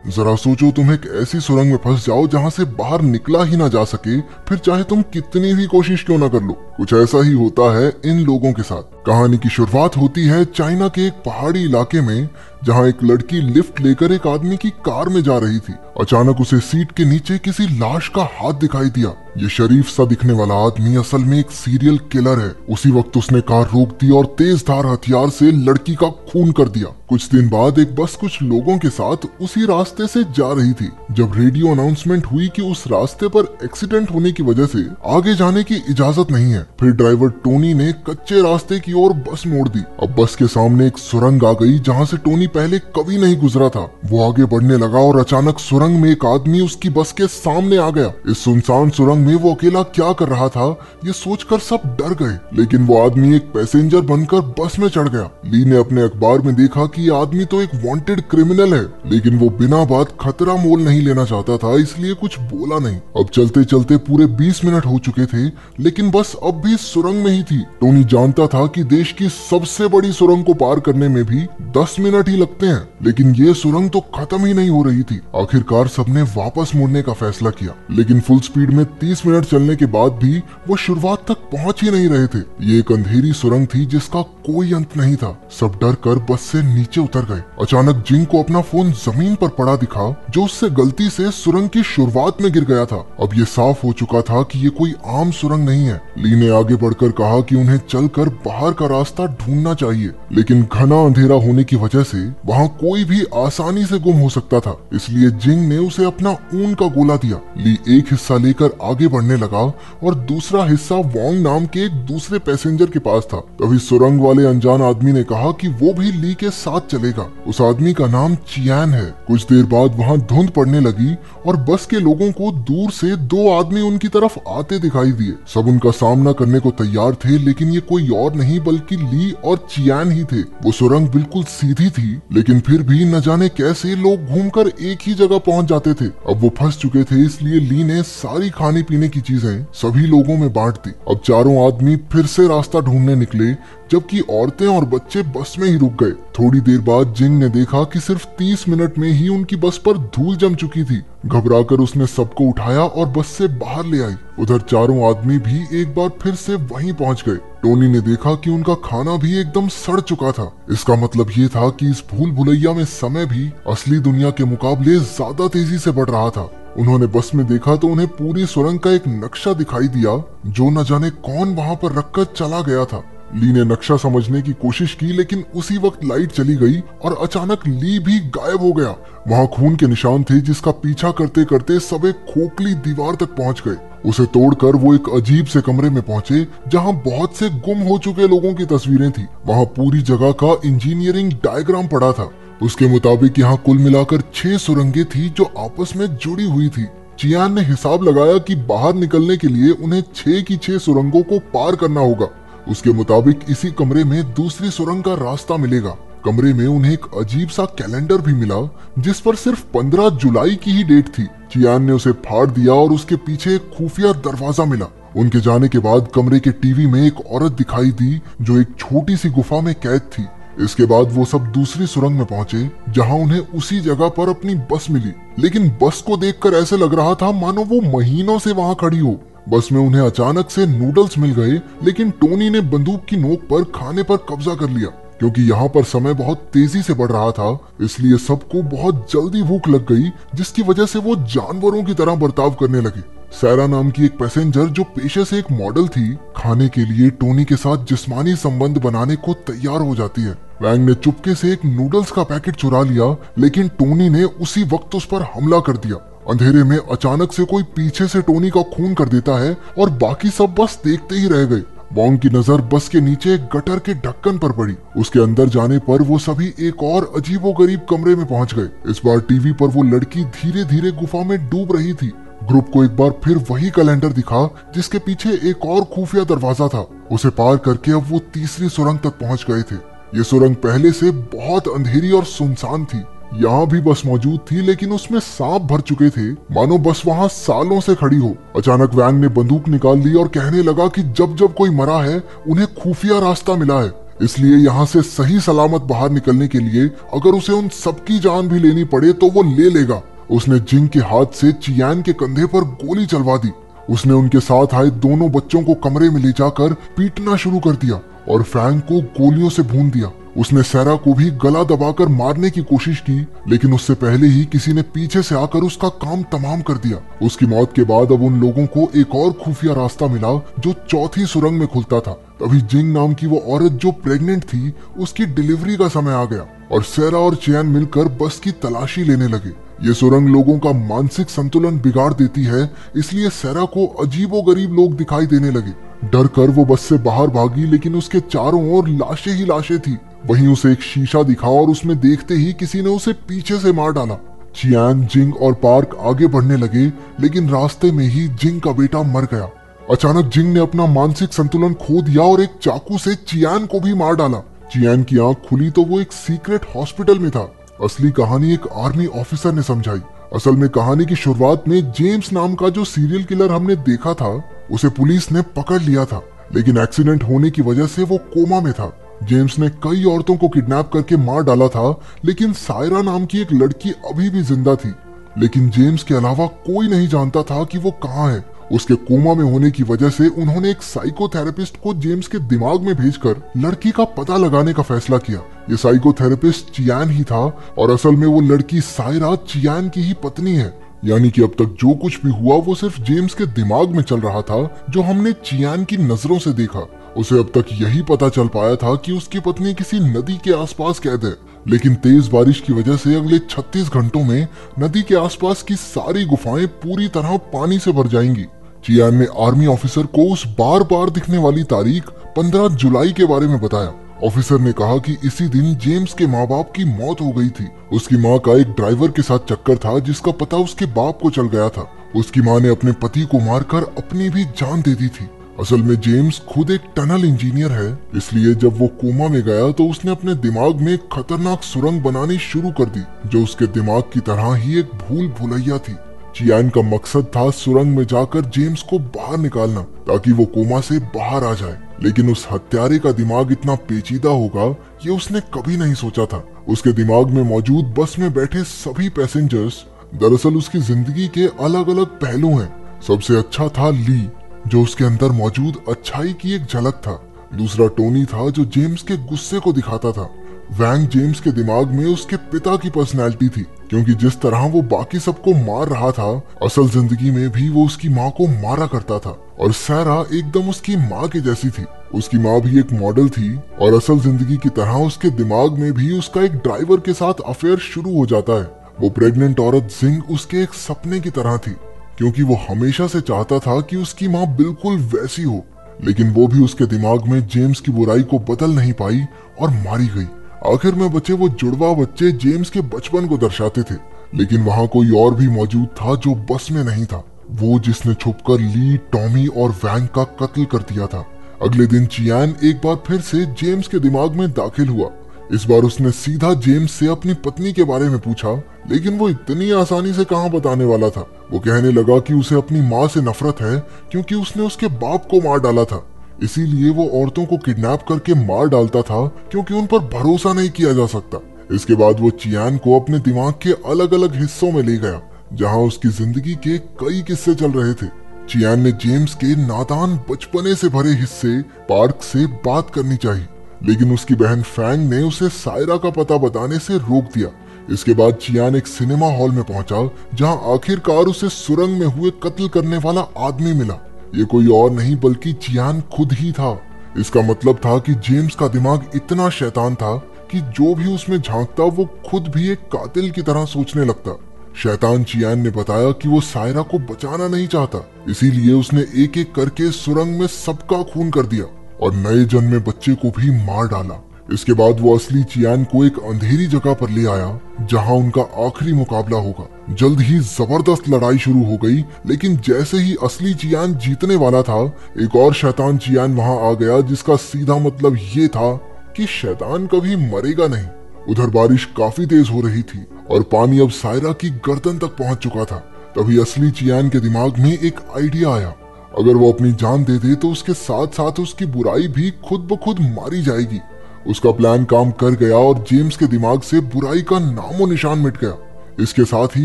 जरा सोचो, तुम एक ऐसी सुरंग में फंस जाओ जहाँ से बाहर निकला ही ना जा सके, फिर चाहे तुम कितनी भी कोशिश क्यों ना कर लो। कुछ ऐसा ही होता है इन लोगों के साथ। कहानी की शुरुआत होती है चाइना के एक पहाड़ी इलाके में, जहाँ एक लड़की लिफ्ट लेकर एक आदमी की कार में जा रही थी। अचानक उसे सीट के नीचे किसी लाश का हाथ दिखाई दिया। ये शरीफ सा दिखने वाला आदमी असल में एक सीरियल किलर है। उसी वक्त उसने कार रोक दी और तेज धार हथियार से लड़की का खून कर दिया। कुछ दिन बाद एक बस कुछ लोगों के साथ उसी रास्ते से जा रही थी। जब रेडियो अनाउंसमेंट हुई कि उस रास्ते पर एक्सीडेंट होने की वजह से आगे जाने की इजाजत नहीं है, फिर ड्राइवर टोनी ने कच्चे रास्ते की ओर बस मोड़ दी। अब बस के सामने एक सुरंग आ गई जहाँ से टोनी पहले कभी नहीं गुजरा था। वो आगे बढ़ने लगा और अचानक सुरंग में एक आदमी उसकी बस के सामने आ गया। इस सुनसान सुरंग में वो अकेला क्या कर रहा था, ये सोचकर सब डर गए, लेकिन वो आदमी एक पैसेंजर बनकर बस में चढ़ गया। ली ने अपने अखबार में देखा कि ये आदमी तो एक वांटेड क्रिमिनल है, लेकिन वो बिना बात खतरा मोल नहीं लेना चाहता था, इसलिए कुछ बोला नहीं। अब चलते चलते पूरे 20 मिनट हो चुके थे, लेकिन बस अब भी सुरंग में ही थी। टोनी जानता था कि देश की सबसे बड़ी सुरंग को पार करने में भी 10 मिनट ही लगते हैं, लेकिन ये सुरंग तो खत्म ही नहीं हो रही थी। आखिरकार सबने वापस मुड़ने का फैसला किया, लेकिन फुल स्पीड में 30 मिनट चलने के बाद भी वो शुरुआत तक पहुंच ही नहीं रहे थे। ये एक अंधेरी सुरंग थी जिसका कोई अंत नहीं था। सब डर कर बस से नीचे उतर गए। अचानक जिंग को अपना फोन जमीन पर पड़ा दिखा, जो उससे गलती से सुरंग की शुरुआत में गिर गया था। अब ये साफ हो चुका था कि ये कोई आम सुरंग नहीं है। ली ने आगे बढ़कर कहा कि उन्हें चलकर बाहर का रास्ता ढूंढना चाहिए, लेकिन घना अंधेरा होने की वजह से वहाँ कोई भी आसानी से गुम हो सकता था, इसलिए जिंग ने उसे अपना ऊन का गोला दिया। ली एक हिस्सा लेकर आगे बढ़ने लगा और दूसरा हिस्सा वोंग नाम के एक दूसरे पैसेंजर के पास था। तभी सुरंग वाले अनजान आदमी ने कहा कि वो भी ली के साथ चलेगा। उस आदमी का नाम चियान है। कुछ देर बाद वहाँ धुंध पड़ने लगी और बस के लोगों को दूर से 2 आदमी उनकी तरफ आते दिखाई दिए। सब उनका सामना करने को तैयार थे, लेकिन ये कोई और नहीं बल्कि ली और चियान ही थे। वो सुरंग बिल्कुल सीधी थी, लेकिन फिर भी न जाने कैसे लोग घूमकर एक ही जगह पहुंच जाते थे। अब वो फंस चुके थे, इसलिए ली ने सारी खाने पीने की चीजें सभी लोगों में बांट दी। अब चारों आदमी फिर से रास्ता ढूंढने निकले, जबकि औरतें और बच्चे बस में ही रुक गए। थोड़ी देर बाद जिंग ने देखा कि सिर्फ 30 मिनट में ही उनकी बस पर धूल जम चुकी थी। घबराकर उसने सबको उठाया और बस से बाहर ले आई। उधर चारों आदमी भी एक बार फिर से वहीं पहुंच गए। टोनी ने देखा कि उनका खाना भी एकदम सड़ चुका था। इसका मतलब ये था कि इस भूल भुलैया में समय भी असली दुनिया के मुकाबले ज्यादा तेजी से बढ़ रहा था। उन्होंने बस में देखा तो उन्हें पूरी सुरंग का एक नक्शा दिखाई दिया, जो न जाने कौन वहां पर रखकर चला गया था। ली ने नक्शा समझने की कोशिश की, लेकिन उसी वक्त लाइट चली गई और अचानक ली भी गायब हो गया। वहाँ खून के निशान थे, जिसका पीछा करते करते सब एक खोखली दीवार तक पहुंच गए। उसे तोड़कर वो एक अजीब से कमरे में पहुंचे, जहां बहुत से गुम हो चुके लोगों की तस्वीरें थी। वहां पूरी जगह का इंजीनियरिंग डायग्राम पड़ा था। उसके मुताबिक यहाँ कुल मिलाकर 6 सुरंगें थी जो आपस में जुड़ी हुई थी। चियान ने हिसाब लगाया कि बाहर निकलने के लिए उन्हें 6 की 6 सुरंगों को पार करना होगा। उसके मुताबिक इसी कमरे में दूसरी सुरंग का रास्ता मिलेगा। कमरे में उन्हें एक अजीब सा कैलेंडर भी मिला, जिस पर सिर्फ 15 जुलाई की ही डेट थी। चियान ने उसे फाड़ दिया और उसके पीछे एक खुफिया दरवाजा मिला। उनके जाने के बाद कमरे के टीवी में एक औरत दिखाई दी, जो एक छोटी सी गुफा में कैद थी। इसके बाद वो सब दूसरी सुरंग में पहुंचे, जहां उन्हें उसी जगह पर अपनी बस मिली। लेकिन बस को देखकर ऐसे लग रहा था मानो वो महीनों से वहां खड़ी हो। बस में उन्हें अचानक से नूडल्स मिल गए, लेकिन टोनी ने बंदूक की नोक पर खाने पर कब्जा कर लिया। क्योंकि यहाँ पर समय बहुत तेजी से बढ़ रहा था, इसलिए सबको बहुत जल्दी भूख लग गई, जिसकी वजह से वो जानवरों की तरह बर्ताव करने लगे। सैरा नाम की एक पैसेंजर, जो पेशे से एक मॉडल थी, खाने के लिए टोनी के साथ जिस्मानी संबंध बनाने को तैयार हो जाती है। वैंग ने चुपके से एक नूडल्स का पैकेट चुरा लिया, लेकिन टोनी ने उसी वक्त उस पर हमला कर दिया। अंधेरे में अचानक से कोई पीछे से टोनी का खून कर देता है और बाकी सब बस देखते ही रह गए। वोंग की नजर बस के नीचे एक गटर के ढक्कन पर पड़ी। उसके अंदर जाने पर वो सभी एक और अजीबोगरीब कमरे में पहुंच गए। इस बार टीवी पर वो लड़की धीरे धीरे गुफा में डूब रही थी। ग्रुप को एक बार फिर वही कैलेंडर दिखा, जिसके पीछे एक और खुफिया दरवाजा था। उसे पार करके अब वो तीसरी सुरंग तक पहुंच गए थे। ये सुरंग पहले से बहुत अंधेरी और सुनसान थी। यहाँ भी बस मौजूद थी, लेकिन उसमें सांप भर चुके थे, मानो बस वहाँ सालों से खड़ी हो। अचानक वैंग ने बंदूक निकाल ली और कहने लगा कि जब जब कोई मरा है, उन्हें खुफिया रास्ता मिला है। इसलिए यहाँ से सही सलामत बाहर निकलने के लिए अगर उसे उन सबकी जान भी लेनी पड़े तो वो ले लेगा। उसने जिंग के हाथ से चियान के कंधे पर गोली चलवा दी। उसने उनके साथ आए दोनों बच्चों को कमरे में ले जाकर पीटना शुरू कर दिया और फैंग को गोलियों से भून दिया। उसने सैरा को भी गला दबाकर मारने की कोशिश की, लेकिन उससे पहले ही किसी ने पीछे से आकर उसका काम तमाम कर दिया। उसकी मौत के बाद अब उन लोगों को एक और खुफिया रास्ता मिला जो चौथी सुरंग में खुलता था। तभी जिंग नाम की वो औरत जो प्रेग्नेंट थी, उसकी डिलीवरी का समय आ गया और सैरा और चियान मिलकर बस की तलाशी लेने लगे। ये सुरंग लोगों का मानसिक संतुलन बिगाड़ देती है, इसलिए सैरा को अजीबोगरीब लोग दिखाई देने लगे। डर कर वो बस से बाहर भागी, लेकिन उसके चारों ओर लाशें ही लाशें थी। वहीं उसे एक शीशा दिखा और उसमें देखते ही किसी ने उसे पीछे से मार डाला। चियान, जिंग और पार्क आगे बढ़ने लगे, लेकिन रास्ते में ही जिंग का बेटा मर गया। अचानक जिंग ने अपना मानसिक संतुलन खो दिया और एक चाकू से चियान को भी मार डाला। चियान की आंख खुली तो वो एक सीक्रेट हॉस्पिटल में था। असली कहानी एक आर्मी ऑफिसर ने समझाई। असल में कहानी की शुरुआत में जेम्स नाम का जो सीरियल किलर हमने देखा था, उसे पुलिस ने पकड़ लिया था, लेकिन एक्सीडेंट होने की वजह से वो कोमा में था। जेम्स ने कई औरतों को किडनैप करके मार डाला था, लेकिन सायरा नाम की एक लड़की अभी भी जिंदा थी। लेकिन जेम्स के अलावा कोई नहीं जानता था कि वो कहाँ है। उसके कोमा में होने की वजह से उन्होंने एक साइकोथेरेपिस्ट को जेम्स के दिमाग में भेजकर लड़की का पता लगाने का फैसला किया। ये साइकोथेरेपिस्ट चियान ही था और असल में वो लड़की सायरा चियान की ही पत्नी है। यानी कि अब तक जो कुछ भी हुआ वो सिर्फ जेम्स के दिमाग में चल रहा था, जो हमने चियान की नजरों से देखा। उसे अब तक यही पता चल पाया था कि उसकी पत्नी किसी नदी के आसपास कैद है, लेकिन तेज बारिश की वजह से अगले 36 घंटों में नदी के आसपास की सारी गुफाएं पूरी तरह पानी से भर जाएंगी। चियान ने आर्मी ऑफिसर को उस बार बार दिखने वाली तारीख 15 जुलाई के बारे में बताया। ऑफिसर ने कहा कि इसी दिन जेम्स के माँ बाप की मौत हो गई थी। उसकी माँ का एक ड्राइवर के साथ चक्कर था, जिसका पता उसके बाप को चल गया था। उसकी माँ ने अपने पति को मारकर अपनी भी जान दे दी थी। असल में जेम्स खुद एक टनल इंजीनियर है, इसलिए जब वो कोमा में गया तो उसने अपने दिमाग में एक खतरनाक सुरंग बनानी शुरू कर दी, जो उसके दिमाग की तरह ही एक भूल भुलैया थी। चियान का मकसद था सुरंग में जाकर जेम्स को बाहर निकालना, ताकि वो कोमा से बाहर आ जाए। लेकिन उस हत्यारे का दिमाग इतना पेचीदा होगा, ये उसने कभी नहीं सोचा था। उसके दिमाग में मौजूद बस में बैठे सभी पैसेंजर्स दरअसल उसकी जिंदगी के अलग अलग पहलू हैं। सबसे अच्छा था ली, जो उसके अंदर मौजूद अच्छाई की एक झलक था। दूसरा टोनी था, जो जेम्स के गुस्से को दिखाता था। वैंग जेम्स के दिमाग में उसके पिता की पर्सनैलिटी थी, क्योंकि जिस तरह वो बाकी सबको मार रहा था, असल जिंदगी में भी वो उसकी माँ को मारा करता था। और सैरा एकदम उसकी माँ की जैसी थी। उसकी माँ भी एक मॉडल थी और असल जिंदगी की तरह उसके दिमाग में भी उसका एक ड्राइवर के साथ अफेयर शुरू हो जाता है। वो प्रेग्नेंट औरत जिंग उसके एक सपने की तरह थी, क्योंकि वो हमेशा से चाहता था कि उसकी माँ बिल्कुल वैसी हो। लेकिन वो भी उसके दिमाग में जेम्स की बुराई को बदल नहीं पाई और मारी गई। आखिर में बचे वो जुड़वा बच्चे जेम्स के बचपन को दर्शाते थे। लेकिन वहाँ कोई और भी मौजूद था जो बस में नहीं था, वो जिसने छुपकर ली, टॉमी और वैंग का कत्ल कर दिया था। अगले दिन चियान एक बार फिर से जेम्स के दिमाग में दाखिल हुआ। इस बार उसने सीधा जेम्स से अपनी पत्नी के बारे में पूछा, लेकिन वो इतनी आसानी से कहाँ बताने वाला था। वो कहने लगा कि उसे अपनी माँ से नफरत है, क्योंकि उसने उसके बाप को मार डाला था। इसीलिए वो औरतों को किडनैप करके मार डालता था, क्योंकि उन पर भरोसा नहीं किया जा सकता। इसके बाद वो चियान को अपने दिमाग के अलग अलग हिस्सों में ले गया, जहाँ उसकी जिंदगी के कई किस्से चल रहे थे। चियान ने जेम्स के नादान बचपने से भरे हिस्से पार्क से बात करनी चाहिए, लेकिन उसकी बहन फैंग ने उसे सायरा का पता बताने से रोक दिया। इसके बाद चियान एक सिनेमा हॉल में पहुंचा, जहां आखिरकार उसे सुरंग में हुए कत्ल करने वाला आदमी मिला। ये कोई और नहीं बल्कि चियान खुद ही था। इसका मतलब था कि जेम्स का दिमाग इतना शैतान था कि जो भी उसमें झांकता वो खुद भी एक कातिल की तरह सोचने लगता। शैतान चियान ने बताया कि वो सायरा को बचाना नहीं चाहता, इसीलिए उसने एक एक करके सुरंग में सबका खून कर दिया और नए जन्मे बच्चे को भी मार डाला। इसके बाद वो असली चियान को एक अंधेरी जगह पर ले आया, जहां उनका आखिरी मुकाबला होगा। जल्द ही जबरदस्त लड़ाई शुरू हो गई, लेकिन जैसे ही असली चियान जीतने वाला था, एक और शैतान चियान वहां आ गया, जिसका सीधा मतलब ये था कि शैतान कभी मरेगा नहीं। उधर बारिश काफी तेज हो रही थी और पानी अब सायरा की गर्दन तक पहुंच चुका था। तभी असली चियान के दिमाग में एक आइडिया आया। अगर वो अपनी जान दे दे तो उसके साथ साथ उसकी बुराई भी खुद ब खुद मारी जाएगी। उसका प्लान काम कर गया और जेम्स के दिमाग से बुराई का नामो निशान मिट गया। इसके साथ ही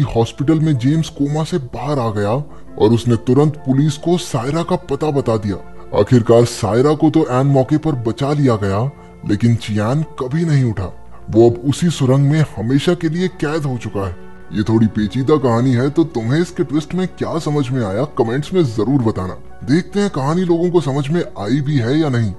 हॉस्पिटल में जेम्स कोमा से बाहर आ गया और उसने तुरंत पुलिस को सायरा का पता बता दिया। आखिरकार सायरा को तो एन मौके पर बचा लिया गया, लेकिन चियान कभी नहीं उठा। वो अब उसी सुरंग में हमेशा के लिए कैद हो चुका है। ये थोड़ी पेचीदा कहानी है, तो तुम्हें इसके ट्विस्ट में क्या समझ में आया कमेंट्स में जरूर बताना। देखते हैं कहानी लोगों को समझ में आई भी है या नहीं।